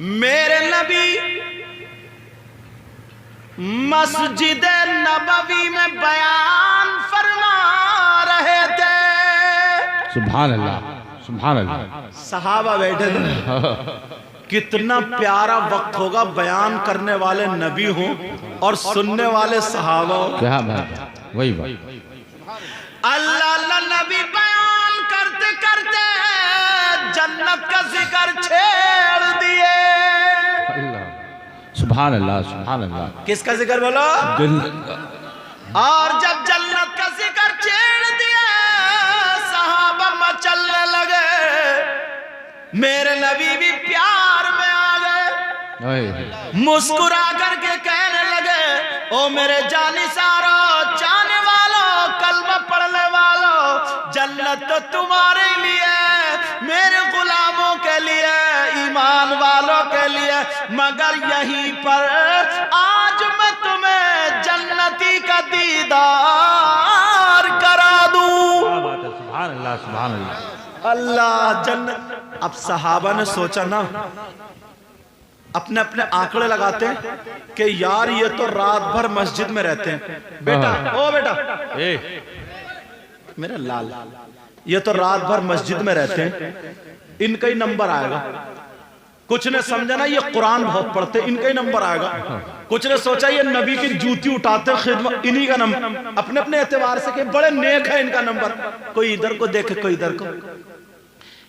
मेरे नबी मस्जिद नबवी में बयान फरमा रहे थे। सुभान अल्लाह, सुभान अल्लाह। सहाबा बैठे थे। कितना प्यारा वक्त होगा, बयान करने वाले नबी हों और सुनने वाले सहाबा हो। क्या बात, वही बात। अल्लाह अल्लाह नबी बयान करते करते जन्नत का जिक्र छेड़ दिए। सुभान अल्लाह, सुभान अल्लाह। किसका जिक्र बोलो? और जब जन्नत का जिक्र छेड़ दिया सहाबा मचलने लगे। मेरे नबी भी प्यार में आ गए, मुस्कुरा करके कहने लगे, ओ मेरे जानिसारो, चाहने वालों, कलमा पढ़ने वालों, जन्नत तो तुम्हारे लिए, मेरे गुलामों के लिए, ईमान वालों के लिए, मगर यहीं पर आज मैं तुम्हें जन्नती का दीदार करा दूं। सुभान अल्लाह, सुभान अल्लाह। अल्लाह जन्नत। अब सहाबा ने सोचा ना, अपने अपने आंकड़े लगाते हैं कि यार ये तो रात भर मस्जिद में रहते हैं। बेटा, ओ बेटा, मेरा लाल, ये तो रात भर मस्जिद में रहते हैं, इनका ही नंबर आएगा। कुछ ने समझा ना ये कुरान बहुत पढ़ते, इनका ही नंबर आएगा। कुछ ने सोचा ये नबी की जूती उठाते खिदमत, इन्हीं का नंबर। अपने अपने एतबार से कि बड़े नेक है इनका नंबर। कोई इधर को देखे, कोई इधर को।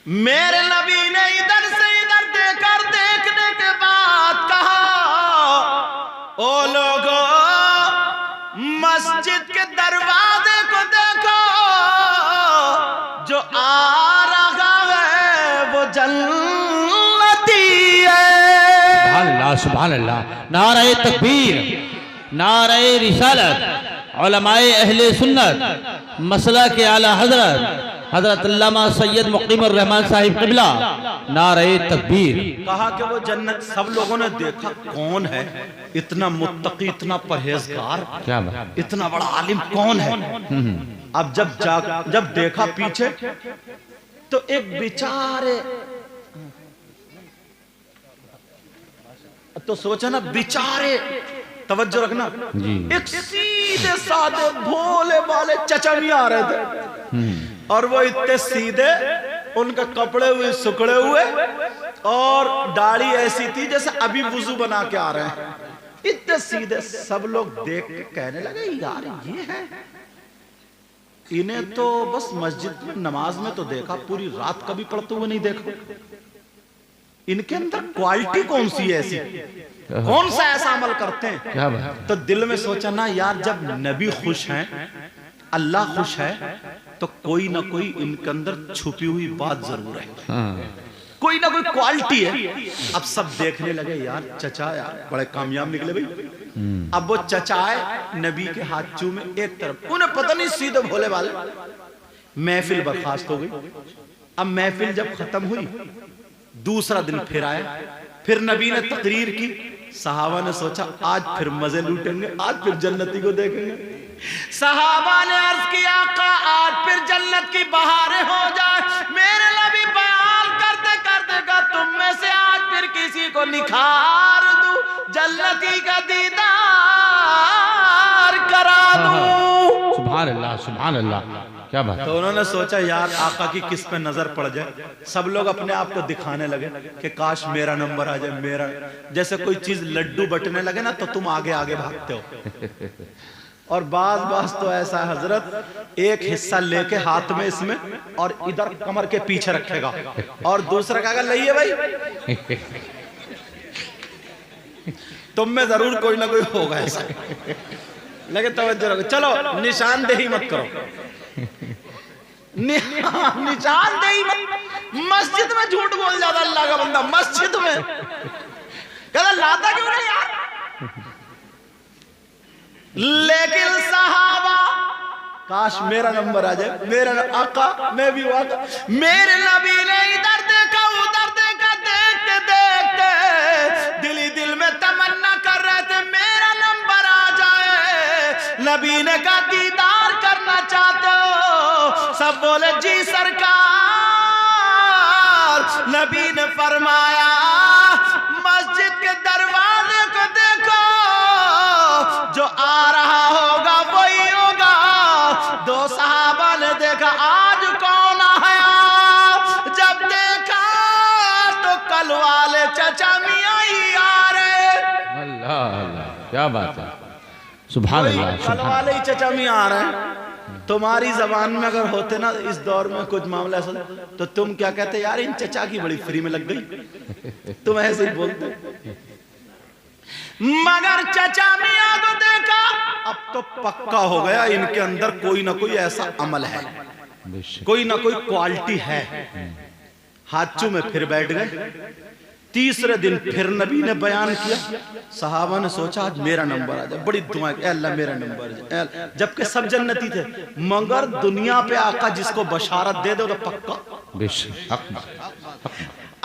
मेरे नबी ने इधर से इधर देखकर देखने के बाद कहा, ओ लोगों, मस्जिद के दरवाजे को देखो, जो आ रहा है वो जन्नती है। सुभान अल्लाह, सुभान अल्लाह। नारे तकबीर, नारे रिसालत, उलमाए अहले सुन्नत, मसला के आला हजरत हजरत अल्लामा सैयद मुकीमुर रहमान साहिब क़िबला, नारे तकबीर। कहा कि वो जन्नत। सब लोगों ने देखा, कौन है इतना मुत्तकी, इतना परहेजगार, क्या बात, इतना बड़ा आलिम कौन है। अब जब देखा पीछे तो एक बेचारे, तो सोचा ना बेचारे, तवज्जो रखना, एक सीधे साधे भोले वाले चचा भी आ रहे थे, और वो इतने सीधे, उनके कपड़े हुए सुखड़े हुए और दाढ़ी ऐसी थी जैसे अभी वुजू बना के आ रहे हैं, इतने सीधे। सब लोग देख के कहने लगे, यार ये है, इन्हें तो बस मस्जिद में नमाज में तो देखा, पूरी रात कभी पढ़ते हुए नहीं देखा। इनके अंदर क्वालिटी कौन सी है ऐसी, कौन सा ऐसा अमल करते हैं। क्या बात। तो दिल में सोचा ना, यार जब नबी खुश हैं, अल्लाह खुश है, तो कोई ना कोई इनके अंदर छुपी हुई बात जरूर है, कोई ना कोई क्वालिटी है। अब सब देखने लगे, यार चचा यार बड़े कामयाब निकले भाई। अब वो चचा आए, नबी के हाथ चूमे एक तरफ, उन्हें पता नहीं सीधे भोले वाले। महफिल बर्खास्त हो गई। अब महफिल जब खत्म हुई, दूसरा दिन फिर आया, फिर नबी ने तकरीर की। सहाबा ने सोचा आज फिर मजे लूटेंगे, आज फिर जन्नती को देखेंगे। सहाबा ने अर्ज किया, आका आज फिर जन्नत की बहारें हो जाए। मेरे नबी बयान करते करते का तुम में से आज फिर किसी को निखार दूं, जन्नती का दीदार करा दूं। सुभान अल्लाह, सुभान अल्लाह। क्या बात। तो उन्होंने सोचा यार आका की किस पे नजर पड़ जाए। सब लोग अपने आप को दिखाने लगे कि काश मेरा नंबर आ जाए, मेरा। जैसे कोई चीज लड्डू बटने लगे ना, तो तुम आगे आगे भागते हो। और बाज तो ऐसा है हजरत, एक हिस्सा लेके हाथ में इसमें और इधर कमर के पीछे रखेगा, और दूसरा कहेगा लइए भाई। तुम में जरूर कोई ना कोई होगा ऐसा। लेकिन तवज्जो रखो, चलो निशानदेही मत करो, निशानदेही मत। मस्जिद में झूठ बोल जाता अल्लाह का बंदा, मस्जिद में कहता लाता क्यों नहीं यार। लेकिन सहाबा, काश मेरा नंबर आ जाए, मेरा आका, मैं भी आका। मेरे नबी ने इधर देखा उधर देखा, देखते देखते दिल ही दिल में तमन्ना कर रहे थे मेरा नंबर आ जाए। नबी ने कहा दीदार करना चाहते हो? सब बोले जी सरकार। नबी ने फरमाया वाले चचा मियाँ ही आ रहे। अल्लाह अल्लाह, क्या बात है, सुभान अल्लाह, कल वाले ही चचा मियाँ आ रहे हैं। तुम्हारी जबान में अगर होते ना इस दौर में कुछ मामला ऐसा, तो तुम क्या कहते, यार इन चचा की बड़ी फ्री में लग गई, तुम ऐसे ही बोलते। मगर चचा मियाँ को देखा, अब तो पक्का हो गया इनके अंदर कोई ना कोई ऐसा अमल है, कोई ना कोई क्वालिटी है। हाथों में फिर बैठ गए। तीसरे दिन फिर नबी ने बयान किया। सहाबा ने सोचा आज मेरा नंबर आ जाए, बड़ी दुआएं, अल्लाह मेरा नंबर आ जाए, जबकि सब जन्नती थे, मगर दुनिया पे आका जिसको बशारत दे दो तो पक्का।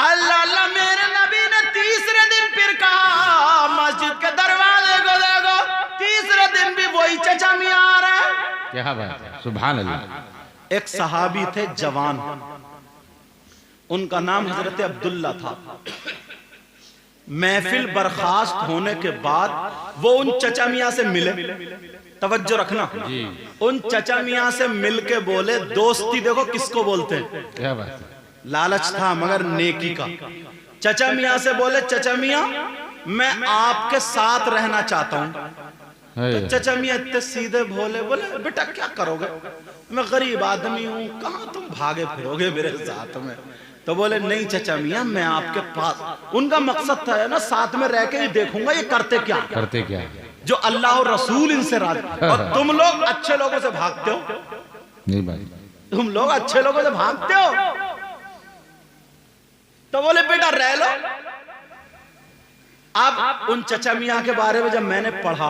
अल्लाह अल्लाह, मेरे नबी ने तीसरे दिन फिर कहा, मस्जिद के दरवाजे को देखो, तीसरे दिन भी वही चचा मियाँ आ रहा है। क्या बात है, सुभान अल्लाह। एक सहाबी थे जवान, उनका नाम हजरत अब्दुल्ला था। महफिल बर्खास्त होने के बाद वो उन चचा मियाँ से मिले, तवज्जो रखना जी। उन चचा मियाँ से मिलके बोले, दोस्ती देखो किसको बोलते हैं, क्या बात है, लालच था मगर नेकी का। चचा मियाँ से बोले, चचा मियाँ मैं आपके साथ रहना चाहता हूँ। तो चचा मियाँ इतने सीधे भोले, बोले बेटा क्या करोगे, मैं गरीब आदमी हूँ, कहाँ तुम भागे फिरोगे मेरे साथ में। तो बोले नहीं चचा मियाँ मैं आपके पास, उनका मकसद था ना साथ में रह के ही देखूंगा ये करते क्या, जो अल्लाह और रसूल इनसे राजी। और तुम लोग अच्छे लोगों से भागते हो, नहीं भाई, तुम लोग अच्छे लोगों से भागते हो। तो बोले बेटा रह लो। अब उन चचा मियाँ के बारे में जब मैंने पढ़ा,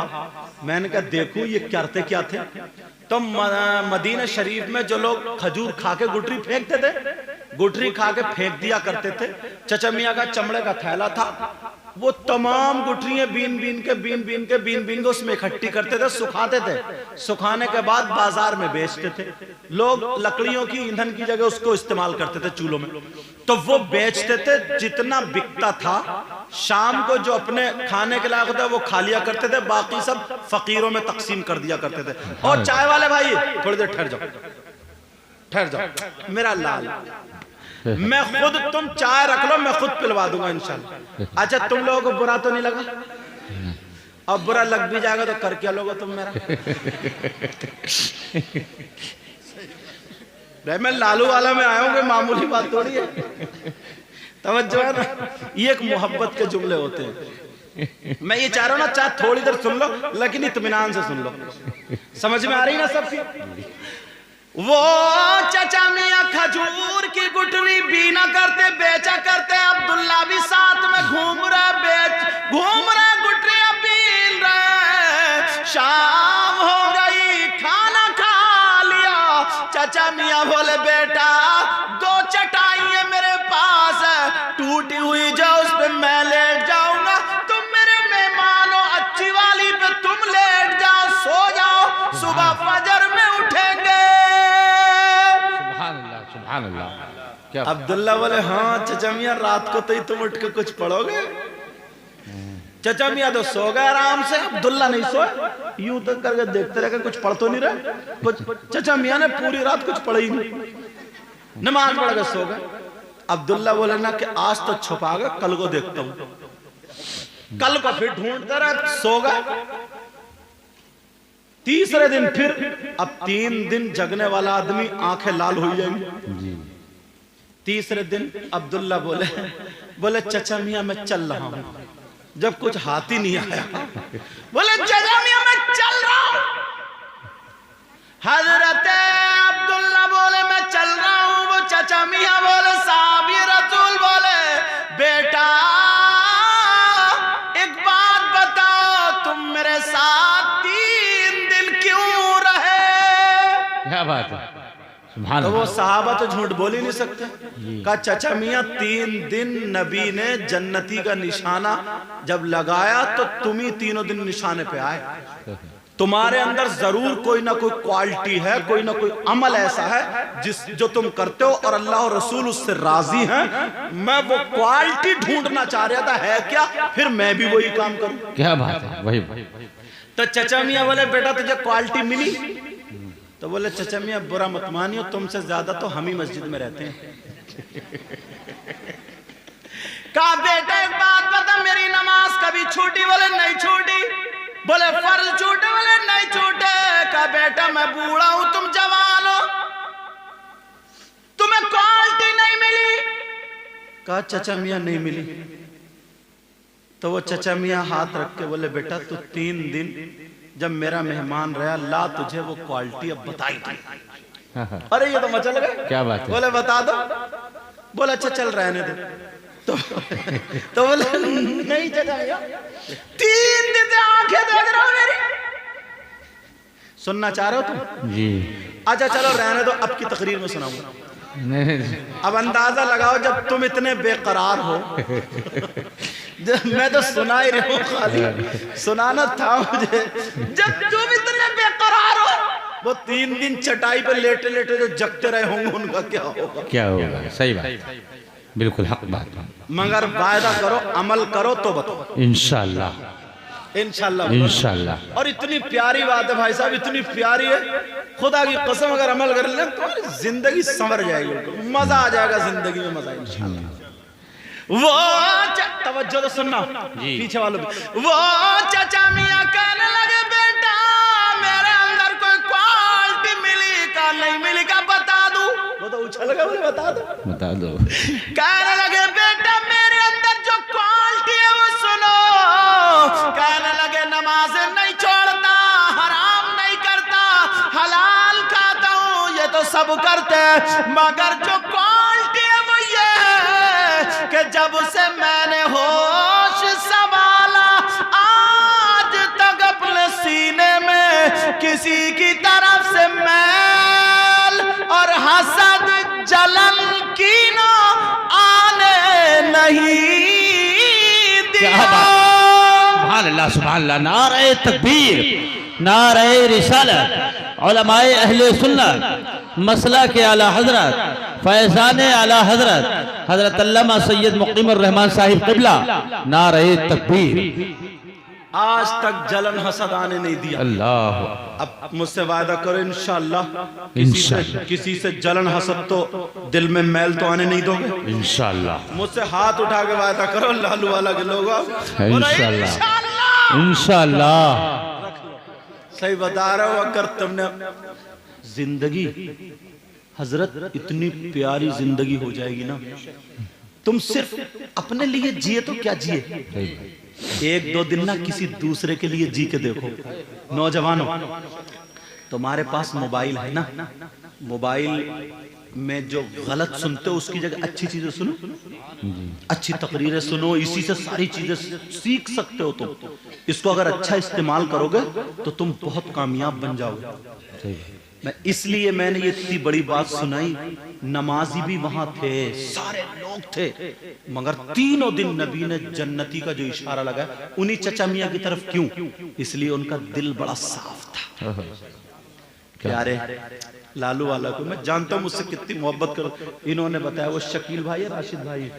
मैंने कहा देखूं ये करते क्या थे। तो मदीना शरीफ में जो लोग खजूर खा के गुठरी फेंकते थे, गुठरी खा के फेंक दिया करते थे। चचा मियाँ का चमड़े का थैला था, वो तमाम गुठरियां बीन बीन के उसमें इकट्ठी करते थे, सुखाते थे। सुखाने के बाद बाजार में बेचते थे। लोग लकड़ियों की ईंधन की जगह उसको इस्तेमाल करते थे चूल्हों में, तो वो बेचते थे। जितना बिकता था शाम को जो अपने खाने के लायक होता है वो खा लिया करते थे, बाकी सब फकीरों में तकसीम कर दिया करते थे। और चाय वाले भाई थोड़ी देर ठहर जाओ मेरा लाल, मैं खुद, तुम चाय रख लो मैं खुद पिलवा दूंगा इंशाल्लाह। अच्छा तुम लोगों को बुरा तो नहीं लगा? अब बुरा लग भी जाएगा तो कर क्या लोगे तुम मेरा। मैं लालू वाला में आया हूँ, कोई मामूली बात थोड़ी है। तवज्जो है ना, ये एक मोहब्बत के जुमले होते हैं। मैं ये चाह रहा हूँ ना, चाहे थोड़ी देर सुन लो लेकिन इत्मीनान से सुन लो। समझ में आ रही ना सबकी? वो चचा मियाँ खजूर की गुठली बीना करते, बेचा करते। अब्दुल्ला भी साथ में घूम रहे गुठलियां बीन रहे। शाम हो गई, खाना खा लिया। चचा मियाँ बोले बेटा 2 चटाइयां मेरे पास है, टूटी हुई जो उस पे मैं लेट जाऊंगा, तुम मेरे मेहमान हो, अच्छी वाली पे तुम लेट जाओ, सो जाओ, सुबह फजर में उठेंगे। सुभान अल्लाह। क्या अब्दुल्ला बोले हाँ चचा मियाँ रात को तो ही तुम उठ के कुछ पढ़ोगे। चचा मियाँ तो सो गए आराम से, अब्दुल्ला नहीं सोए, यूं तक करके देखते रहे कुछ पढ़ तो नहीं रहे कुछ। चचा मियाँ ने पूरी रात कुछ पढ़ी नहीं, नमाज पढ़ के सो गए। अब्दुल्ला बोले ना कि आज तो छुपा गए, कल को देखता हूँ। कल को फिर ढूंढते रहे, सो गए। तीसरे दिन फिर, अब 3 दिन जगने वाला आदमी आंखें लाल हो जाएंगी। तीसरे दिन अब्दुल्ला बोले चचा मियाँ मैं चल रहा हूं। जब कुछ हाथ ही नहीं आया, बोले चचा मियाँ मैं चल रहा हूं। हजरत अब्दुल्ला बोले मैं चल रहा हूं। वो चचा मियाँ बोले साहब ये रसूल बोले बेटा एक बात बताओ, तुम मेरे साथ 3 दिन क्यों रहे? क्या बात है, सुभान तो वो अल्लाह। सहाबा तो झूठ बोल ही नहीं सकते। कहा चचा मियाँ 3 दिन नबी ने जन्नती का निशाना जब लगाया तो तुम ही 3 दिन निशाने पे आए। तुम्हारे अंदर जरूर कोई ना कोई क्वालिटी है, कोई ना कोई अमल ऐसा है जो तुम करते हो और अल्लाह और रसूल उससे राजी हैं। मैं वो क्वालिटी ढूंढना चाह रहा था, है क्या? फिर मैं भी वही काम करूं। क्या बात है, वही। तो चचा मियाँ बोले बेटा तुझे क्वालिटी मिली? तो बोले चचा मियाँ बुरा मत मानियो, तुमसे ज्यादा तो हम ही मस्जिद में रहते हैं। कहा बेटा बोले फर्ज छूटे, बोले नहीं छूटे। का बेटा मैं बूढ़ा हूं, तुम जवान हो, तुम्हें क्वालिटी नहीं मिली। कहा चचा मियां नहीं मिली। तो वो चचा मियां हाथ रख के बोले बेटा तू 3 दिन जब मेरा मेहमान रहा, ला तुझे वो क्वालिटी अब बताई थी। अरे ये तो मचा लगा, क्या बात है। बोले बता दो। बोला अच्छा चल रहने दो। तो बोले नहीं चचा भैया, 3 दिन से आंखें देख रहा हूं मेरी। सुनना चाह रहे हो तुम? जी। अच्छा चलो रहने दो, अब की तकरीर में सुनाऊंगा। अब अंदाजा लगाओ जब तुम इतने बेकरार हो। मैं तो सुना ही रहा हूं, खाली सुनाना था मुझे। जब तुम इतने बेकरार हो, वो 3 दिन चटाई पे लेटे लेटे जो जगते रहे होंगे उनका क्या होगा? क्या होगा? सही बात, बिल्कुल हक बात। मगर वायदा करो, अमल करो तो बताओ। इंशाल्लाह इंशाल्लाह इंशाल्लाह। और इतनी प्यारी बात है भाई साहब, इतनी प्यारी है, खुदा की कसम अगर अमल कर ले तो जिंदगी संवर जाएगी, मजा आ जाएगा जिंदगी में, मजा इंशाल्लाह। वो तवज्जो तो सुनना पीछे वालों, वो चाचा मियां कहने लगे बेटा मेरे अंदर कोई क्वालिटी मिली का नहीं मिली का बता दूं? वो तो उछल गया, बोले बता दो। कहने लगे बेटा मेरे अंदर जो क्वालिटी है वो सुनो। कहने लगे नमाज नहीं छोड़ता, हराम नहीं करता, हलाल खाता हूं, ये तो सब करते, मगर जो क्वालिटी है वो ये है कि जब से मैंने होश संभाला आज तक अपने सीने में किसी की तरफ से मैल और हसद जलन कीना आने नहीं दिया। सुभान अल्लाह, नारे तकबीर, नारे रिसालत, उलमाए अहले सुन्नत, मसला के आला हजरत, फैजान आला हजरत हजरत अल्लामा सैयद मुकीमुर रहमान साहिब क़िबला, नारे तकबीर। आज तक जलन हसद आने नहीं दिया। अल्लाह। अब मुझसे वादा करो इंशाअल्लाह किसी से जलन हसद तो दिल में मैल तो आने नहीं दोगे इंशाअल्लाह। मुझसे हाथ उठा के वादा करो लालू वाला के लोग इंशाअल्लाह। सही बता रहा हूँ, अगर तुमने जिंदगी हजरत इतनी प्यारी जिंदगी हो जाएगी ना, तुम सिर्फ अपने लिए जिए तो क्या जिए, 1-2 दिन ना किसी दूसरे के लिए जी के देखो। नौजवानों तुम्हारे पास मोबाइल है ना, मोबाइल में जो गलत सुनते हो उसकी जगह अच्छी चीजें सुनो, अच्छी तकरीरें सुनो, इसी से सारी चीजें सीख सकते हो तुम। इसको अगर अच्छा इस्तेमाल करोगे तो तुम बहुत कामयाब बन जाओगे। मैं इसलिए मैंने ये इतनी बड़ी बात सुनाई। नमाजी भी वहां थे, सारे लोग थे, मगर 3 दिन नबी ने जन्नती का जो इशारा लगा उन्हीं चचा मियां की तरफ क्यों? इसलिए उनका दिल बड़ा साफ था। प्यारे लालू वाला को मैं जानता हूं मुझसे कितनी मोहब्बत करो। इन्होंने बताया वो शकील भाई है, राशिद भाई,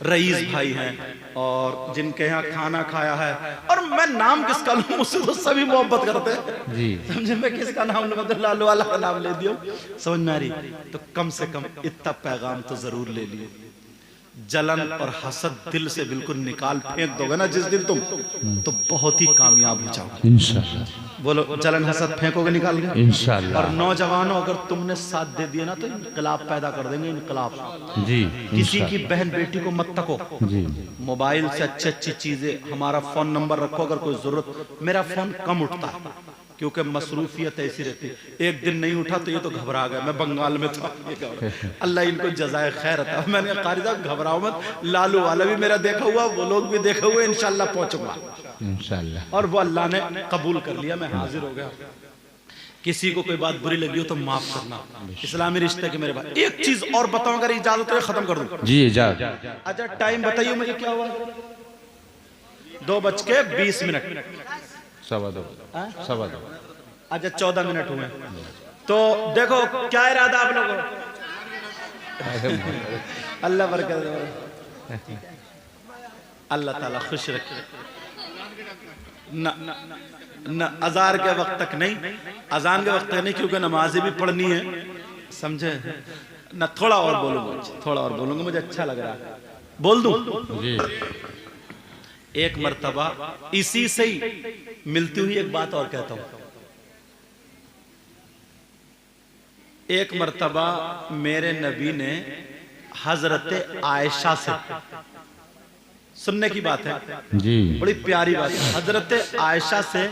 रईस भाई हैं और जिनके यहाँ खाना खाया है। और मैं नाम किसका लूं, मुझसे तो सभी मोहब्बत करते हैं जी, समझे। मैं किसका नाम लूं, मतलब लालू वाला का नाम ले दियो, समझ में आ रही? तो कम से कम इतना पैगाम तो जरूर ले लिए। जलन और हसद दिल से बिल्कुल निकाल फेंक दोगे ना जिस दिन तुम, तो बहुत ही कामयाब हो जाओगे इंशाअल्लाह। बोलो जलन हसद फेंकोगे निकाल के इंशाअल्लाह। और नौजवानों अगर तुमने साथ दे दिया ना तो इनकलाब पैदा कर देंगे, इनकलाब जी। किसी की बहन बेटी को मत तको जी, मोबाइल से अच्छी अच्छी चीजें, हमारा फोन नंबर रखो अगर कोई जरूरत। मेरा फोन कम उठता है क्योंकि मसरूफियत ऐसी रहती है, एक दिन नहीं उठा तो ये तो घबरा गया, मैं बंगाल में था। अल्लाह इनको जज़ाए खैर था। मैंने कारी साहब घबराओ मत, लालू वाला भी मेरा देखा हुआ, वो लोग भी देखा हुआ, इंशाल्लाह पहुंचूंगा इंशाल्लाह। और वो अल्लाह ने कबूल कर लिया, मैं हाजिर हो गया। किसी को कोई बात बुरी लगी हो तो माफ करना, इस्लामी रिश्ते के मेरे भाई। एक चीज और बताऊं अगर इजाजत हो खत्म कर दूं जी इजाजत। अच्छा टाइम बताइए मुझे क्या हुआ? 2:20। 2:15। अच्छा 14 मिनट हुए। तो देखो क्या इरादा आप लोगों, अल्लाह बरकत दे, अल्लाह ताला खुश रखे। न अज़ान के वक्त तक नहीं, अजान के वक्त तक नहीं, क्योंकि नमाजें भी पढ़नी है, समझे न। थोड़ा और बोलूंगा, थोड़ा और बोलूंगा, मुझे अच्छा लग रहा है, बोल दूं। एक मर्तबा इसी से ही मिलती हुई एक बात और कहता हूं। एक मर्तबा मेरे नबी ने हजरत आयशा से, सुनने की बात है जी, बड़ी प्यारी बात है, हजरत आयशा से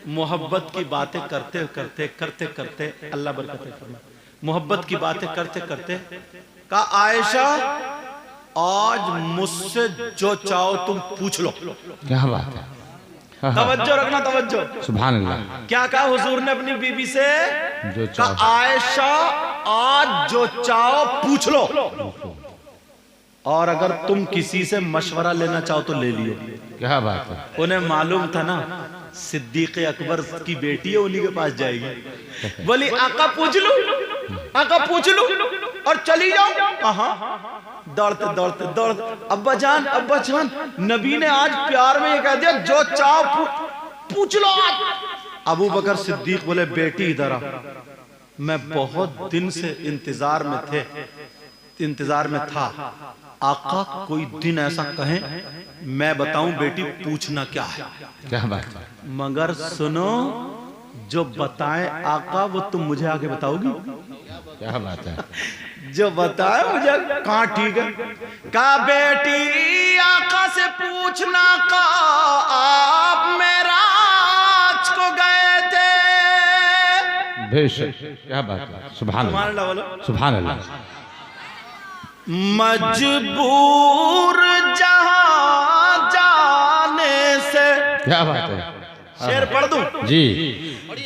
मोहब्बत की बातें करते करते करते करते, अल्लाह बरकत फरमाए, मोहब्बत की बातें करते करते कहा, आयशा आज मुझसे जो चाहो तुम पूछ लो। क्या बात है, तवज्जो रखना, तवज्जो। सुभान अल्लाह। क्या कहा हुजूर ने अपनी बीबी से? जो कहा, आयशा आज जो चाहो पूछ लो, और अगर तुम किसी से मशवरा लेना चाहो तो ले लियो। क्या बात है। उन्हें मालूम था ना सिद्दीक अकबर की बेटी है, उन्हीं के पास जाएगी। बोली आका पूछ लो, आका पूछ लो और चली जाओ। दौड़ते दौड़ते दौड़ते, अब्बा जान नबी ने आज प्यार में ये कह दिया जो चाहो पूछ लो आज। अबू बकर सिद्दीक बोले बेटी इधर आ, मैं बहुत दिन से इंतजार में था। आका कोई दिन ऐसा कहें मैं बताऊं बेटी पूछना क्या है। क्या बात है। मगर सुनो, जो बताएं आका वो तुम मुझे आगे बताओगी। क्या बात है। जो बताए मुझे, कहाँ ठीक है। का बेटी आका से पूछना का आप मेराज को गए थे। बेशक, क्या बात है। सुभान अल्लाह, सुभान अल्लाह। मजबूर जहां जाने से, क्या बात है। शेर पढ़ दूं जी।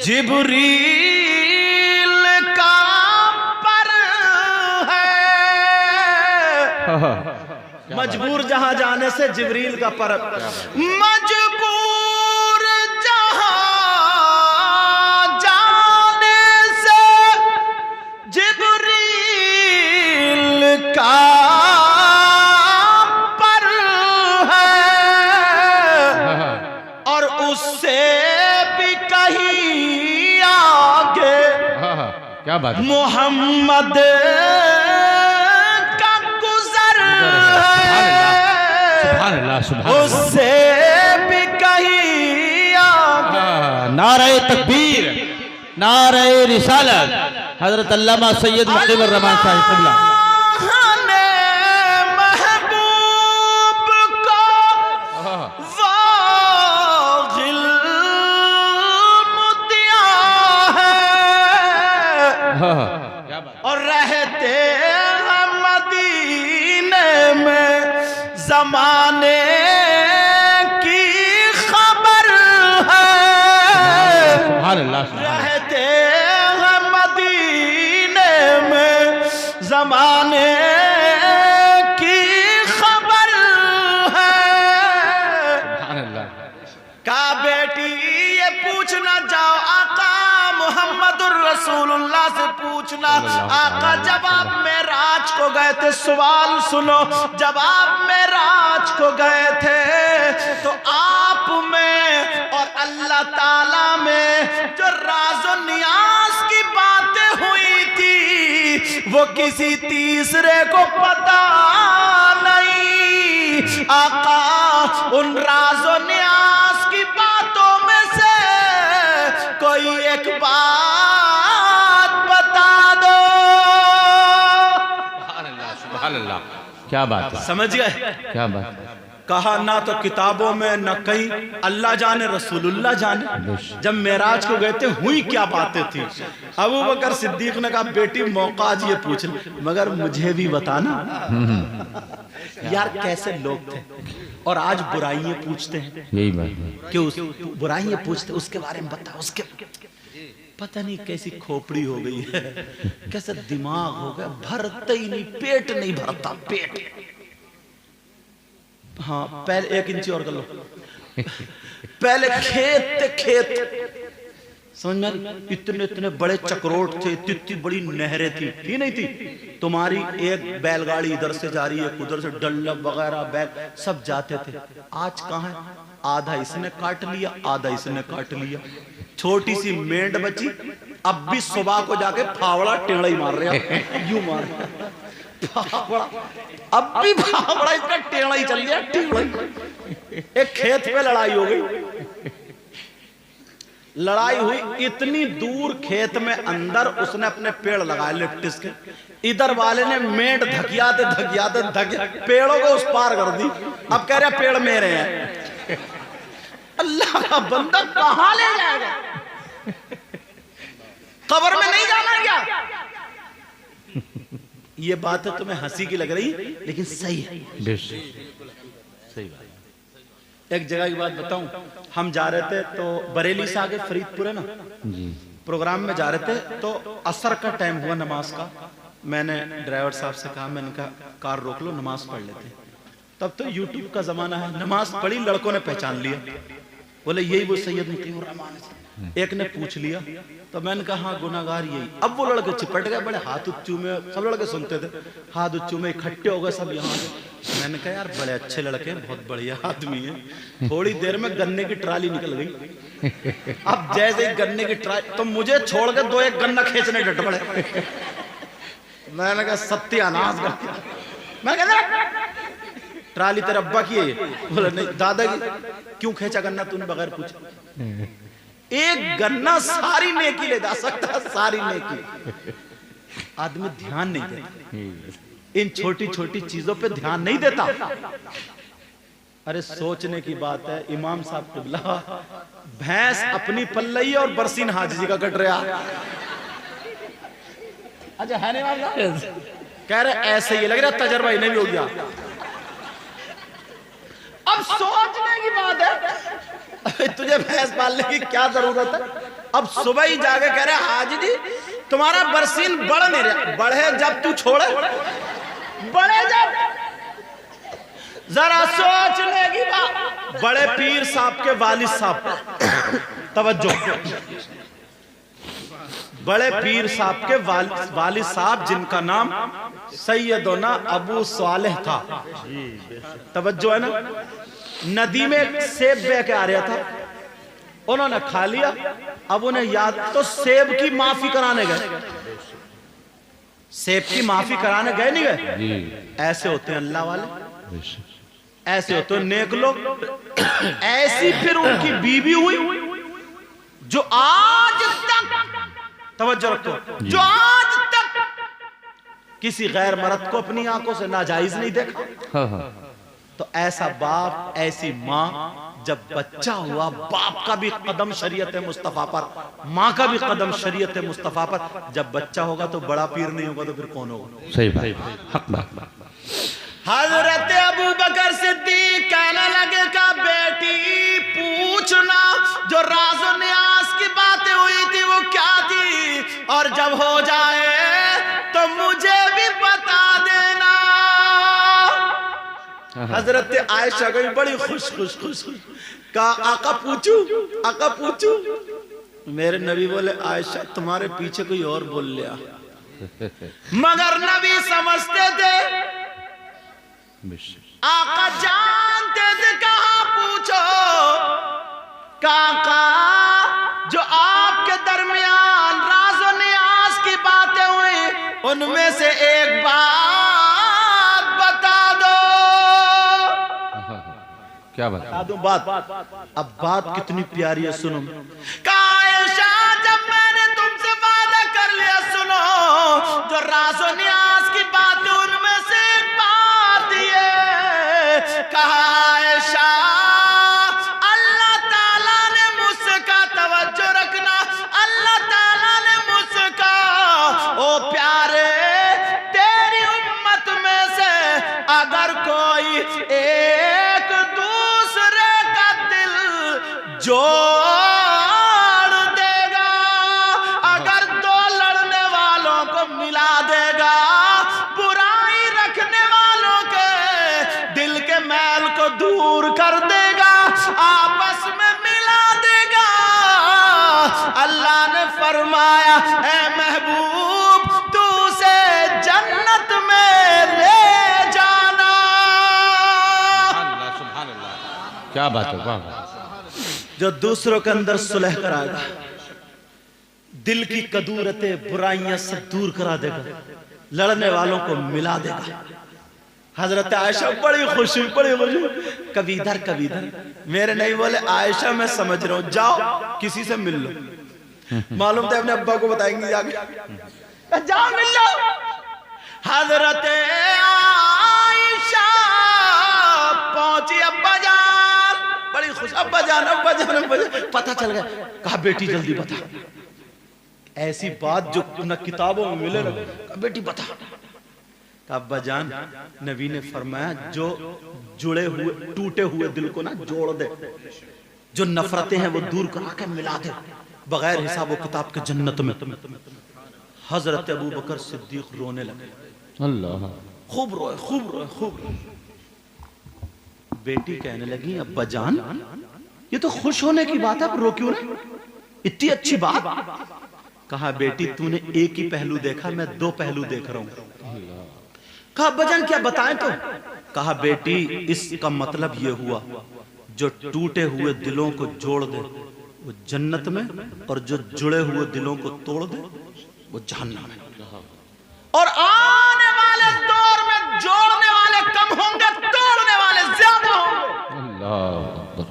जिब्रील का पर है, मजबूर जहां जाने से जिब्रील का पर, मजबूर जहां जाने से जिब्रील का पर है, और उससे भी कहीं आगे क्या बात है। मोहम्मद का गुजर है, उससे भी कहीं आगे। नारे तकबीर, नारे रिसालत, हजरत अल्लामा सैयद मुक़बिल रहमान साहिब क़िबला। और रहते हैं मदीने में, जमाने की खबर है। रहते हैं मदीने में, जमाने की खबर है। का बेटी ये पूछना जाओ आका मुहम्मदुर रसूलुल्लाह से पूछना। आका जब आप मेराज को गए थे, सवाल सुनो, जब आप मेराज को गए थे तो आप में और अल्लाह ताला में जो राज़ो नियाज की बातें हुई थी वो किसी तीसरे को पता नहीं। आका उन राज़ो नियाज की बातों में से कोई एक बात बता दो। सुभान अल्लाह। क्या बात है। समझ गए। क्या बात है। कहा ना तो किताबों में न कहीं, अल्लाह जाने रसूलुल्लाह जाने। जब मेराज को गए थे हुई क्या बातें थी। अबू बकर सिद्दीक ने कहा बेटी मौका आज ये पूछ ले, मगर मुझे भी बताना। यार कैसे लोग थे, और आज बुराइयां पूछते हैं। यही बात है कि उस बुराइयां पूछते उसके बारे में बता, उसके पता नहीं कैसी खोपड़ी हो गई है, कैसा दिमाग हो गया, भरता ही नहीं, पेट नहीं भरता, पेट। हाँ पहले 1 इंची और कर लो। पहले खेत समझ में, इतने इतने बड़े चक्रोट थे, इतनी बड़ी नहरें थी नहीं थी। तुम्हारी एक बैलगाड़ी इधर से जा रही है, उधर से डल्लब वगैरह बैल सब जाते थे। आज कहाँ है? आधा इसने काट लिया, आधा इसने काट लिया। छोटी सी मेंढ बची, अब भी सुबह को जाके फावड़ा टेढ़ा ही मार रहे हैं, यूं मार फावड़ा, अब भी फावड़ा इसका टेढ़ा ही चल गया, टेढ़ा ही। एक खेत पे लड़ाई हो गई, लड़ाई हुई इतनी दूर खेत में अंदर, उसने अपने पेड़ लगाए लिप्टिस के, इधर वाले ने मेंढ धकियाते पेड़ों को उस पार कर दी। अब कह रहे पेड़ मेरे हैं। अल्लाह का बंदा कहां ले जाएगा? कब्र में नहीं जाना क्या? ये बात है तुम्हें हंसी की लग रही, लेकिन सही है, सही बात। एक जगह की बात बताऊं, हम जा रहे थे तो बरेली से आगे फरीदपुर है ना जी, प्रोग्राम में जा रहे थे तो असर का टाइम हुआ नमाज का। मैंने ड्राइवर साहब से कहा, मैंने कहा कार रोक लो, नमाज पढ़ लेते। तब तो यूट्यूब का जमाना है, नमाज पढ़ी, लड़कों ने पहचान लिया, बोले यही वो सैयद मुकीमुर रहमान है। एक ने पूछ लिया तो मैंने कहा हाँ गुनाहगार यही। अब वो लड़के चिपट गए, बड़े हाथ उच्चू में, सब लड़के सुनते थे, हाथ उच्चू में इकट्ठे हो गए सब यहाँ से। मैंने कहा यार बड़े अच्छे लड़के, बहुत बढ़िया आदमी है। थोड़ी देर में गन्ने की ट्राली निकल गई। अब जैसे ही गन्ने की ट्राली, तो मुझे छोड़ के दो एक गन्ना खींचने डट पड़े। मैंने कहा सत्यानाश कर, मैं कहता ट्राली तेरे अब्बा की है? बोला नहीं दादा की। क्यों खींचा गन्ना तूने बगैर पूछे? एक गन्ना सारी नेकी ले जा सकता, सारी नेकी। आदमी ध्यान नहीं देता, इन छोटी छोटी चीजों पे ध्यान नहीं देता। अरे सोचने की बात है, इमाम साहब कुबला, भैंस अपनी पल रही है और बरसीन हाजी जी का कट रहा। अच्छा है नहीं वाला? कह रहे ऐसे ही लग रहा, तजर्बा इन्हें भी हो गया। अब सोचने की बात है, तुझे भैंस पालने की क्या जरूरत है? अब सुबह ही जाके कह रहे हाजी जी तुम्हारा बरसीन बढ़ नहीं रहा। बढ़े जब तू छोड़े, बढ़े जब। जरा सोचने की बात। बड़े पीर साहब के वालिद साहब, तवज्जो, बड़े पीर साहब के वालिद साहब जिनका नाम सैयदोना अबू सालेह था, तवज्जो है ना। नदी में सेब बह के आ रहा था, उन्होंने खा लिया। अब उन्हें याद, तो सेब की माफी कराने गए, सेब की माफी कराने गए नहीं गए? ऐसे होते हैं अल्लाह वाले, ऐसे होते हैं नेक लोग। ऐसी फिर उनकी बीवी हुई जो आज तक, तवज्जो रखो, जो आज तक किसी गैर मर्द को अपनी आंखों से नाजायज नहीं देखा। तो ऐसा बाप, ऐसी माँ, जब बच्चा हुआ, बाप का भी कदम शरीयत मुस्तफा पर, माँ का भी कदम शरीयत मुस्तफा पर। जब बच्चा होगा तो बड़ा पीर नहीं होगा तो फिर कौन होगा? सही बात, हक बात। हजरत अबू बकर सिद्दीक कहने लगे का बेटी पूछना, जो राज़ो न्यास की बातें हुई थी वो क्या थी, और जब हो जाए तो मुझे भी बता देना। हजरत आयशा को बड़ी खुश कहा आका पूछू, आका पूछू। मेरे नबी बोले आयशा तुम्हारे पीछे कोई और बोल लिया। मगर नबी समझते थे, आका जानते थे, कहा पूछो काका, जो आपके दरमियान राज़ो नियाज़ की बातें हुई उनमें से एक बात बता दो। क्या बता दो? बात। अब बात कितनी प्यारी है, सुनो। आयशा जब मैंने तुमसे वादा कर लिया, सुनो, जो राज़ो नियाज़ की बातें उनमें से एक बात ये कहा, आयशा अल्लाह ताला ने मुझसे कहा, तवज्जो रखना, अल्लाह ताला ने मुझसे कहा, ओ प्यारे तेरी उम्मत में से अगर कोई एक दूसरे का दिल जोड़ देगा, अगर दो लड़ने वालों को मिला देगा, बुराई रखने वालों के दिल के मैल को दूर कर देगा, आपस में मिला देगा, अल्लाह ने फरमाया ऐ महबूब तू उसे जन्नत में ले जाना। सुभान अल्लाह, क्या बात है, वाह। जो दूसरों के अंदर सुलह कराएगा, दिल की कदूरतें बुराइयां सब दूर करा देगा, लड़ने वालों को मिला देगा। हजरत आयशा बड़ी खुशी, बड़ी खुशी, कभी इधर कभी इधर। मेरे नहीं बोले आयशा मैं समझ रहा हूँ, जाओ किसी से मिल लो। मालूम था अपने अब्बा को बताएंगे जाके, जाओ मिल लो। हजरत आयशा पहुंची, अब्बा जान बड़ी खुश, अब्बा जान अब्बा जान अब्बा जान। पता चल गया, कहा बेटी जल्दी बता, ऐसी बात जो न किताबों में मिले ना, बेटी बता। अब्बा जान नबी ने फरमाया जो जुड़े हुए टूटे हुए दिल को ना जोड़ दे, जो नफरतें हैं वो दूर करा के मिला दे बगैर हिसाब व किताब के जन्नत में। हजरत अबू बकर सिद्दीक रोने लगे, अल्लाह, खूब रोए खूब रोए खूब रोए। बेटी कहने लगी अब्बा जान ये तो खुश होने की बात है, अब रो क्यों रहे, इतनी अच्छी बात। कहा बेटी तूने एक ही पहलू देखा, मैं दो पहलू देख रहा हूं। कहा अब्बा जान क्या बताएं तो। कहा बेटी इसका मतलब ये हुआ जो टूटे हुए दिलों को जोड़ दे वो जन्नत में, और जो जुड़े हुए दिलों को तोड़ दे वो जहन्नम में। और आने वाले दौर में जोड़ने वाले कम होंगे, तोड़ने वाले ज्यादा होंगे।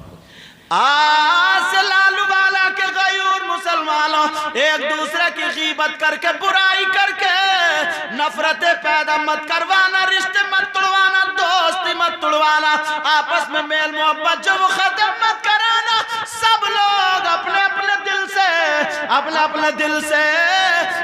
आज लालू वाला के गयूर मुसलमानों एक दूसरे की गीबत करके, बुराई करके, नफरतें पैदा मत करवाना, रिश्ते मत तोड़वाना, दोस्ती मत तोड़वाना, आपस में मेल मोहब्बत जो वो खत्म मत कराना। सब लोग अपने अपने दिल से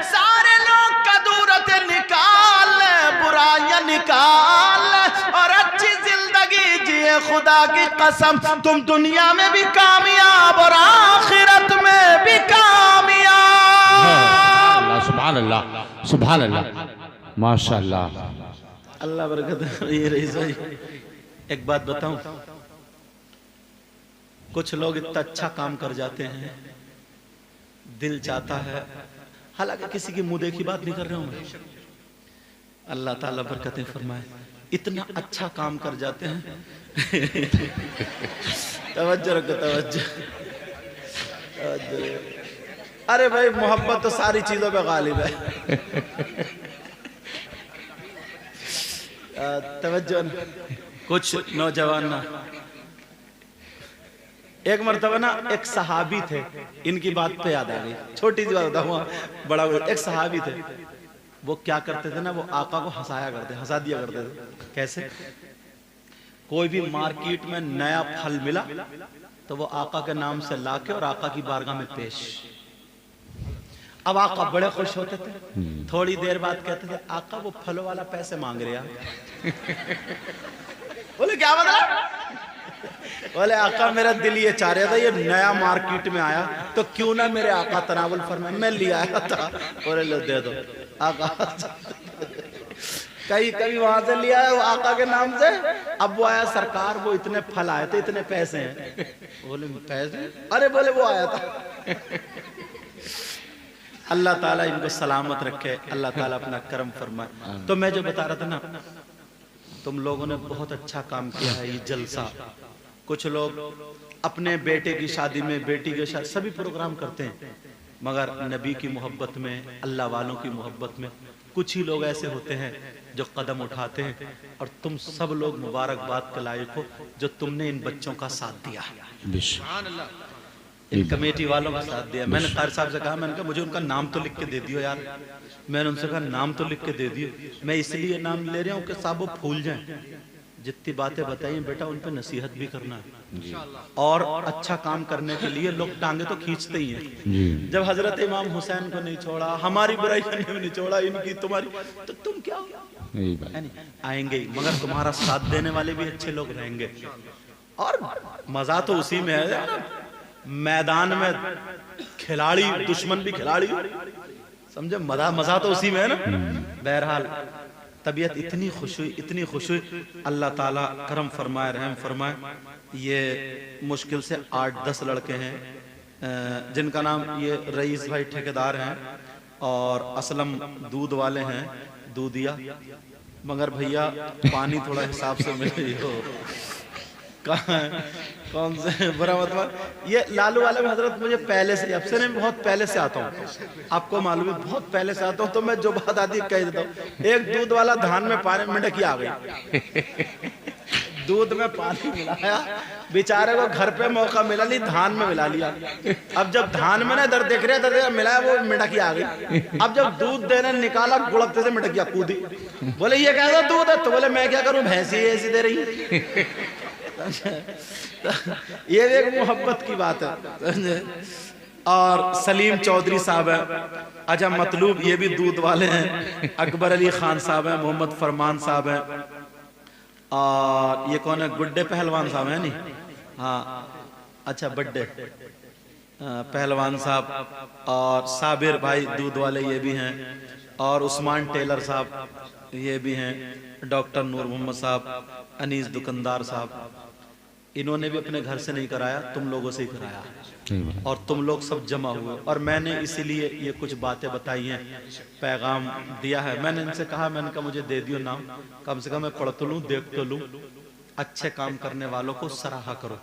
सारे लोग कदूरतें निकाल ले, बुराइयां निकाल ले और अच्छी जिंदगी जिए। खुदा की कसम तुम दुनिया में भी कामयाब और आखिरत में भी कामयाब। सुभान अल्लाह, सुभान अल्लाह, माशाअल्लाह, अल्लाह बरकत। ये रईस भाई एक बात बताऊं, कुछ लोग इतना अच्छा काम कर जाते हैं, दिल चाहता है, हालांकि किसी की मुंह देखी बात नहीं कर रहा हूं मैं, अल्लाह ताला बरकतें फरमाए, इतना अच्छा काम कर जाते हैं। तवज्जो रखो, तवज्जो। अरे भाई मोहब्बत तो सारी चीजों पे गालिब है। तवज्जो। कुछ नौजवान ना, एक मर्तबा ना एक सहाबी थे, इनकी बात पे याद आ गई, छोटी सी बात बताऊं, बड़ा एक सहाबी थे, वो क्या करते थे ना, वो आका को हंसाया करते, हंसा दिया करते थे। कैसे? कोई भी मार्केट में नया फल मिला तो वो आका के नाम से लाके और आका की बारगाह में पेश। अब आका बड़े खुश होते थे, थोड़ी देर बाद कहते थे आका वो फलों वाला पैसे मांग रहे हैं। बोले क्या मतलब? बोले आका मेरा दिल ये चाह रहा था ये नया मार्केट में आया तो क्यों ना मेरे आका तनावुल फरमाए, मैं लिया आया था। बोले लो दे दो आका। कहीं वहां से लिया है वो आका के नाम से। अब वो आया सरकार वो इतने फल आए थे, इतने पैसे हैं। बोले पैसे? अरे बोले वो आया था। अल्लाह ताला इनको सलामत रखे, अल्लाह ताला अपना करम फरमाए। तो मैं जो बता रहा था ना, तुम लोगों ने बहुत अच्छा काम किया है, ये जलसा। कुछ लोग अपने बेटे की शादी में, बेटी की शादी, सभी प्रोग्राम करते हैं, मगर नबी की मोहब्बत में, अल्लाह वालों की मोहब्बत में कुछ ही लोग ऐसे होते हैं जो कदम उठाते हैं। और तुम सब लोग मुबारकबाद के लायक हो जो तुमने इन बच्चों का साथ दिया, इन कमेटी वालों का साथ दिया। मैंने कार साहब से कहा, मैंने कहा मुझे उनका नाम तो लिख के दे दियो यार। मैंने उनसे कहा नाम तो लिख के दे दियो। मैं इसलिए नाम ले रहा हूँ कि साहब वो भूल जाएं। जितनी बातें बताई बेटा उन पे नसीहत भी करना है, और अच्छा काम करने के लिए लोग टांगे तो खींचते ही हैं। जब हजरत इमाम हुसैन को नहीं छोड़ा, हमारी बुराई करने में नहीं छोड़ा, इनकी तुम्हारी, तो तुम क्या आएंगे, मगर तुम्हारा साथ देने वाले भी अच्छे लोग रहेंगे। और मजा तो उसी में है, मैदान में खिलाड़ी दुश्मन भी खिलाड़ी, समझे, मजा तो उसी में है ना। बहरहाल तबीयत इतनी खुश हुई, इतनी खुश हुई, अल्लाह ताला करम फरमाए, रहम फरमाए। ये मुश्किल से 8-10 लड़के हैं जिनका नाम ये रईस भाई ठेकेदार हैं और असलम दूध वाले हैं, दूधिया, मगर भैया पानी थोड़ा हिसाब से मिले हो। कहाँ है? कौन से बुरा मतलब ये लालू वाले में हजरत मुझे पहले से, अब से नहीं, बहुत पहले से आता हूँ, आपको मालूम है बहुत पहले से आता हूँ, तो मैं जो बात आती है कह देता हूँ। एक दूध वाला धान में पानी में डकी आ गई, दूध में पानी मिलाया, बेचारे को घर पे मौका मिला नहीं, धान में मिला लिया। अब जब धान में ना इधर देख रहे मिलाया, वो मिटकी आ गई। अब जब दूध देने निकाला, गुड़कते से मिटकिया कूदी, बोले ये क्या दूध है? तो बोले मैं क्या करूं, भैंसी ऐसी दे रही है। ये भी एक मोहब्बत की बात है। और सलीम चौधरी साहब है, अच्छा मतलूब ये भी दूध वाले हैं। अकबर अली खान साहब है, मोहम्मद फरमान साहब है, और ये कौन है, गुड्डे पहलवान साहब है नहीं, हाँ अच्छा बड्डे पहलवान साहब, और साबिर भाई दूध वाले ये भी हैं, और उस्मान टेलर साहब ये भी हैं, डॉक्टर नूर मोहम्मद साहब, अनीस दुकानदार साहब, इन्होंने भी अपने घर से नहीं कराया, तुम लोगों से ही कराया, और तुम लोग सब जमा हुए। और मैंने इसीलिए ये कुछ बातें बताई हैं, पैगाम दिया है। मैंने इनसे कहा, मैंने कहा मुझे दे दियो नाम, कम से कम मैं पढ़ तो लूँ, देख तो लूँ। अच्छे काम करने वालों को सराहा करो,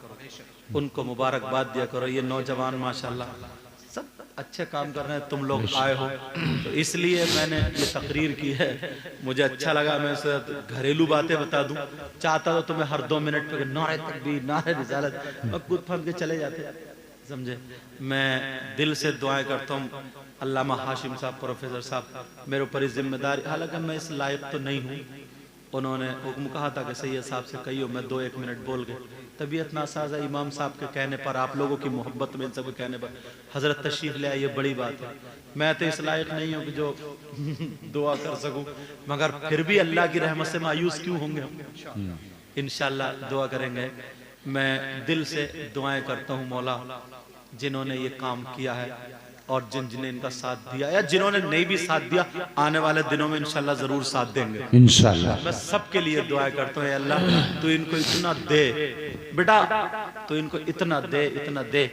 उनको मुबारकबाद दिया करो। ये नौजवान माशाल्लाह सब अच्छे काम कर रहे हैं, तुम लोग आए हो, तो इसलिए मैंने ये तकरीर की है। मुझे अच्छा लगा, मैं घरेलू बातें बता दूं, चाहता तो तुम्हें हर 2 मिनट पे नारे तकबीर, नारे रिसालत, और कूद फांद के चले जाते, समझे। मैं दिल से दुआएं करता हूँ, अल्लामा हाशिम साहब प्रोफेसर साहब मेरे ऊपर इस जिम्मेदारी, हालांकि मैं इस लायक तो नहीं हूँ, उन्होंने हुक्म कहा था कि सैयद साहब से कहियो, मैं 2-1 मिनट बोल गए। तबीयत नासाज है, इमाम साहब के कहने पर, आप लोगों की मोहब्बत में, इन सब के कहने पर हजरत तशरीफ ले आए, ये बड़ी बात है। मैं तो इस लायक नहीं हूँ कि जो दुआ कर सकूं, मगर फिर भी अल्लाह की रहमत से मायूस क्यों होंगे हम, इंशाल्लाह दुआ करेंगे। मैं दिल से दुआएं करता हूँ मौला, जिन्होंने ये काम किया है और जिन्होंने इनका साथ दिया, या जिन्होंने नहीं भी साथ दिया, आने वाले दिनों में इंशाल्लाह जरूर साथ देंगे इंशाल्लाह। मैं सबके लिए दुआएं करता हूँ, अल्लाह तू इनको इतना दे बेटा, तू इनको इतना दे, इतना दे,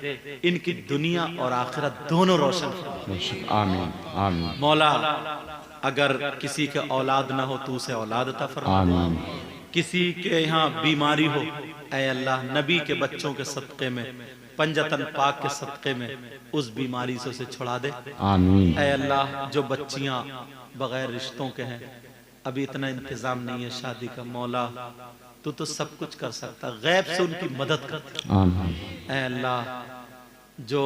इनकी दुनिया और आखिरत दोनों रोशन कर, आमीन आमीन। मौला अगर किसी के औलाद ना हो तो उसे औलाद अता फरमा, आमीन। किसी के यहाँ बीमारी हो, ऐ अल्लाह नबी के बच्चों के सदक़े में, पंजतन पाक के सदक़े में उस बीमारी से उसे छुड़ा दे, आमीन। ऐ अल्लाह जो बच्चियां बगैर रिश्तों के हैं, अभी इतना इंतजाम नहीं है शादी का, मौला तू तो सब कुछ कर सकता, गैब से उनकी मदद कर, आमीन। ऐ अल्लाह जो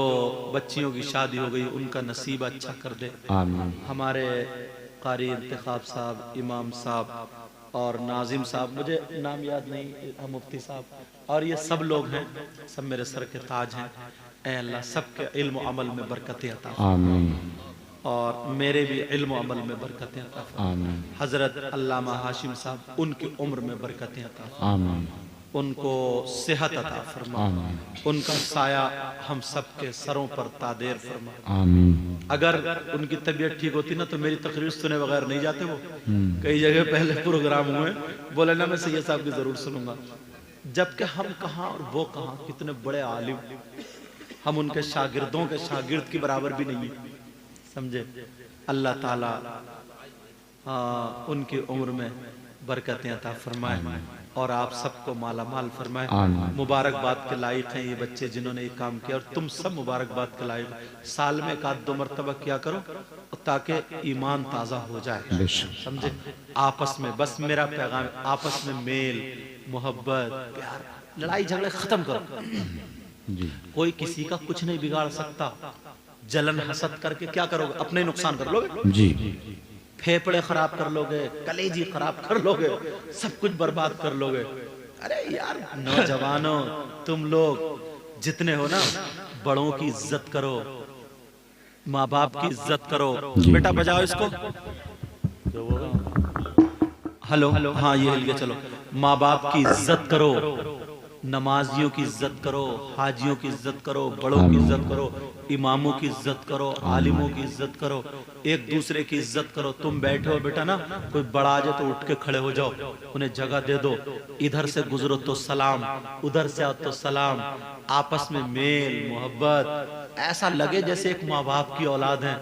बच्चियों की शादी हो गई उनका नसीब अच्छा कर दे, आमीन। हमारे कारी इंतखाब साहब, इमाम साहब और नाजिम साहब, मुझे नाम याद नहीं, मुफ्ती साहब, और ये सब लोग हैं, सब मेरे सर के ताज हैं। ऐ अल्लाह सबके इल्म अमल में बरकतें अता आमीन, और मेरे भी इल्म अमल में बरकतें अता आमीन। हजरत अल्लामा हाशिम साहब, उनकी उम्र में बरकतें अता आमीन, उनको सेहत अता फरमा, उनका साया हम सब के सरों पर तादेर फरमा, आमीन। अगर उनकी तबीयत ठीक होती ना तो मेरी तकरीर सुने बगैर नहीं जाते वो। कई जगह पहले प्रोग्राम हुए, बोले ना मैं सैयद साहब की जरूर सुनूंगा, जबकि हम कहाँ और वो कहाँ, कितने बड़े आलिम, हम उनके शागिर्दों के शागिर्द की बराबर भी नहीं है, समझे। अल्लाह ताला उनकी उम्र में बरकतें अता फरमाए और आप सबको माला माल फरमाए। मुबारकबाद के लायक हैं ये बच्चे जिन्होंने ये काम किया, और तुम सब मुबारकबाद के लायक। साल में 1-2 मरतबा किया करो ताकि ईमान ताज़ा हो जाए, समझे। आपस में, बस मेरा पैगाम, आपस में मेल मोहब्बत प्यार, लड़ाई झगड़े खत्म करो जी। कोई किसी का कुछ नहीं बिगाड़ सकता। जलन हसद करके क्या करोगे, अपने ही नुकसान कर लोगे जी। फेफड़े खराब कर लोगे, कलेजी खराब कर लोगे, सब कुछ बर्बाद कर लोगे। अरे यार नौजवानों, तुम लोग जितने हो ना, बड़ों की इज्जत करो, माँ बाप की इज्जत करो। बेटा बजाओ इसको, हेलो, हाँ ये हिल गया, चलो। माँ बाप की इज्जत करो, नमाजियों की इज्जत करो, हाजियों की इज्जत करो, बड़ों की इज्जत करो, इमामों की इज्जत करो, आलिमों की इज्जत करो, एक दूसरे की इज्जत करो। तुम बैठे हो बेटा ना, कोई बड़ा आ जाए तो उठ के खड़े हो जाओ, उन्हें जगह दे दो। इधर से गुजरो तो सलाम, उधर से आओ तो सलाम। आपस में मेल मोहब्बत, ऐसा लगे जैसे एक माँ बाप की औलाद है।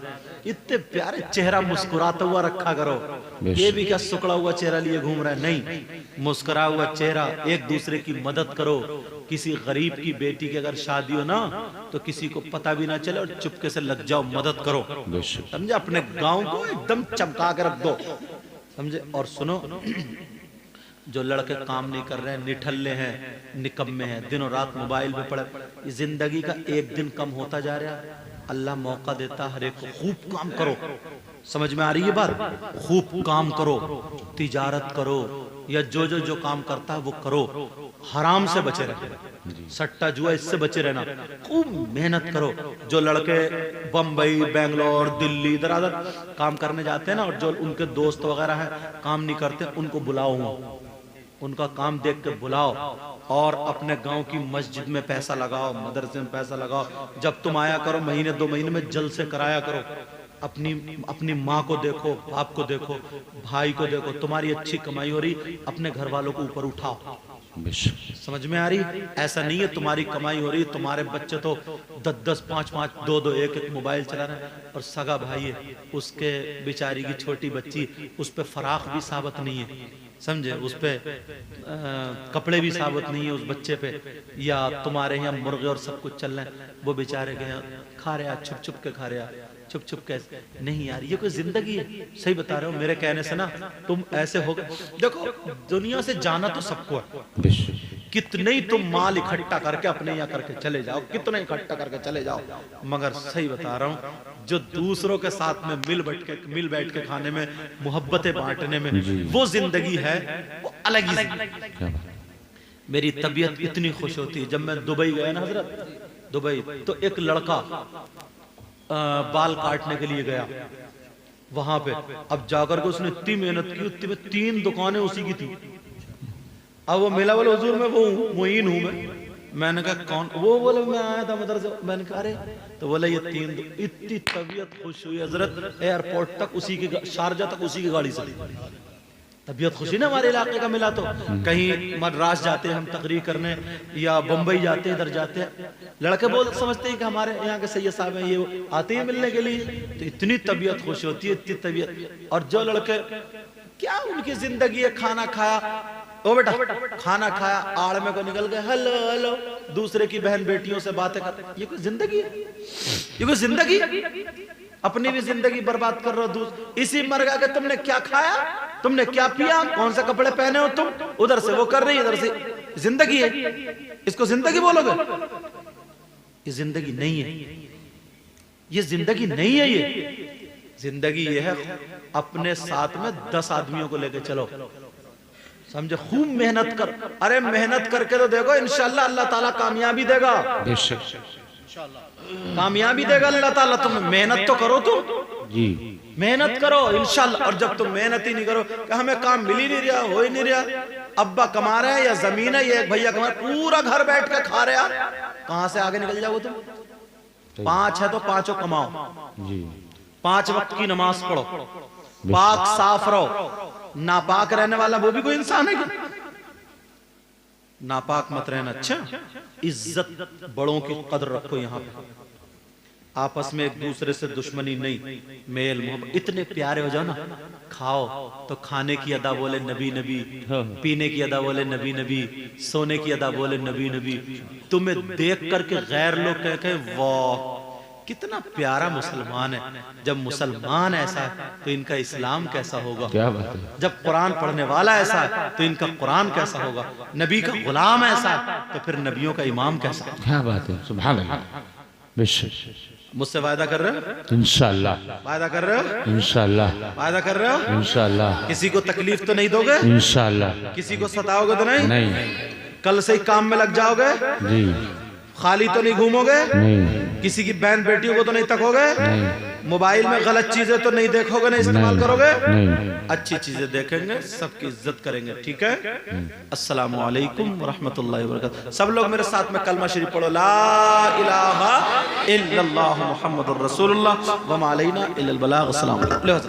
इतने प्यारे चेहरा मुस्कुराता हुआ रखा करो। ये भी क्या सुकड़ा हुआ चेहरा लिए घूम रहा है? नहीं, मुस्कुरा हुआ चेहरा, एक दूसरे की मदद करो। किसी गरीब की बेटी की अगर शादी हो ना तो किसी को पता भी ना चले और चुपके से लग जाओ, मदद करो, समझे? अपने गांव को एकदम चमका के रख दो, समझे? और सुनो, जो लड़के काम नहीं कर रहे हैं, निठल्ले हैं, निकम्मे हैं, दिनों रात मोबाइल पे पड़े, जिंदगी का एक दिन कम होता जा रहा है। अल्लाह मौका देता हर एक को, खूब काम करो। समझ में आ रही है बात? खूब काम करो, तिजारत करो, या जो काम करता है वो करो, हराम से बचे रहे, सट्टा जुआ इससे बचे रहना, खूब मेहनत करो। जो लड़के बम्बई, बेंगलोर, दिल्ली, इधर उधर काम करने जाते हैं ना, और जो उनके दोस्त वगैरह हैं काम नहीं करते, उनको बुलाओ, उनका काम देख के बुलाओ, और अपने गांव की मस्जिद में पैसा लगाओ, मदरसे में पैसा लगाओ। जब तुम आया करो महीने 2 महीने में जल्द से कराया करो। अपनी माँ को देखो, बाप को देखो, भाई को देखो, तुम्हारी अच्छी कमाई हो रही, अपने घर वालों को ऊपर उठाओ। समझ में आ रही? ऐसा नहीं है तुम्हारी कमाई हो रही, तुम्हारे बच्चे तो 10-10, 5-5, 2-2, 1-1 मोबाइल चला रहे हैं, और सगा भाई है, उसके बेचारी की छोटी बच्ची, उस पे फराक भी साबित नहीं है, समझे? उस पे कपड़े भी साबित नहीं है उस बच्चे पे, या तुम्हारे यहाँ मुर्गे और सब कुछ चल रहे हैं, वो बेचारे के खा रहे, छुप छुप के खा रहे, छुप छुप कैसे? नहीं यार, ये कोई जिंदगी है? सही बता रहे हो, मेरे कहने से ना तुम ऐसे हो गए। देखो, दुनिया से जाना तो सबको है, कितने ही तुम माल इकट्ठा करके अपने यहाँ करके चले जाओ, कितना इकट्ठा करके चले जाओ, मगर सही बता रहा हूँ, जो दूसरों के साथ में मिल बैठ के खाने में, मोहब्बतें बांटने में, वो जिंदगी है, वो अलग ही जिंदगी। मेरी तबीयत इतनी खुश होती है जब मैं दुबई गया ना हजरत, दुबई, तो एक लड़का बाल काटने के लिए गया वहां पे। अब जाकर के उसने इतनी मेहनत की, उतनी में 3 दुकानें उसी की थी। अब वो मिला, बोले हुजूर मैं वो मुईन हूं मैंने कहा कौन? वो बोले मैं आया था मदरसे। मैंने कहा अरे, तो बोले ये 3। इतनी तबीयत खुश हुई हजरत, एयरपोर्ट तक उसी की, शारजा तक उसी की गाड़ी से। तबीयत खुशी ना हमारे इलाके का मिला तो। कहीं मद्रास जाते हैं हम तकरीर करने, या बम्बई जाते हैं, इधर जाते हैं, लड़के बोल समझते हैं कि हमारे यहाँ के सैयद साहब हैं, ये आते हैं मिलने के लिए, तो इतनी तबीयत खुश होती है, इतनी तबीयत। और जो लड़के, क्या उनकी जिंदगी है, खाना खाया, ओ बेटा खाना खाया, आड़ में को निकल गए, हेलो हेलो, दूसरे की बहन बेटियों से बातें कर, ये कोई जिंदगी है? ये कोई जिंदगी? अपनी भी जिंदगी बर्बाद कर रहे हो। इसी मरगा के तुमने क्या खाया, तुमने क्या पिया, कौन से कपड़े पहने हो तुम, उधर से वो कर रही, इधर से। जिंदगी है? इसको जिंदगी बोलोगे? ये जिंदगी नहीं है, ये जिंदगी नहीं है। ये जिंदगी ये है, अपने साथ में 10 आदमियों को लेके चलो, समझे? खूब मेहनत कर। अरे मेहनत करके तो देखो, इंशाल्लाह अल्लाह ताला कामयाबी देगा, कामयाबी देगा अल्लाह ताला। तुम मेहनत तो करो, तुम जी मेहनत करो इंशाल्लाह। और जब तुम मेहनत ही नहीं करो, कि हमें काम मिल ही नहीं रहा, हो ही नहीं रहा, अब्बा कमा रहे हैं या जमीन है, या एक भैया कमा रहे, पूरा घर बैठ के खा रहे यार, कहां से आगे निकल जाओ तुम? 5 है तो 5 कमाओ जी, 5 वक्त की नमाज पढ़ो, पाक साफ रहो। नापाक रहने वाला वो भी कोई इंसान है क्या? नापाक मत रहना। अच्छा, इज्जत बड़ों की कदर रखो, यहाँ पे आपस में एक दूसरे से दुश्मनी नहीं, मेल मोहब्बत। इतने प्यारे हो जाओ ना, खाओ तो खाने की अदा बोले नबी नबी, पीने की अदा बोले नबी नबी, सोने की अदा बोले नबी नबी। तुम्हें देख करके गैर लोग कहे वाह कितना प्यारा मुसलमान है। जब मुसलमान ऐसा है तो इनका इस्लाम कैसा होगा? क्या बात है। जब कुरान पढ़ने वाला ऐसा है तो इनका कुरान कैसा होगा? नबी का गुलाम ऐसा है तो फिर नबियों का इमाम कैसा? क्या बात है, सुभान अल्लाह। मुझसे वायदा कर रहे हो? इंशाअल्लाह। वायदा कर रहे हो? इंशाअल्लाह। वायदा कर रहे हो? इंशाअल्लाह। किसी को तकलीफ तो नहीं दोगे? इंशाअल्लाह। किसी को सताओगे तो नहीं? नहीं। कल से ही काम में लग जाओगे? जी। खाली तो नहीं घूमोगे? नहीं। किसी की बहन बेटियों को तो नहीं तकोगे? नहीं। मोबाइल में गलत चीजें तो नहीं देखोगे, नहीं इस्तेमाल करोगे? नहीं। अच्छी चीजें देखेंगे, सबकी इज्जत करेंगे, ठीक है? अस्सलामु अलैकुम व रहमतुल्लाहि व बरकातहू। सब लोग मेरे साथ में कलमा शरीफ पढ़ो, ला इलाहा इल्लल्लाह मुहम्मदुर रसूलुल्लाह व मा अलैना इल्लल बलाग। अस्सलाम वालेकुम।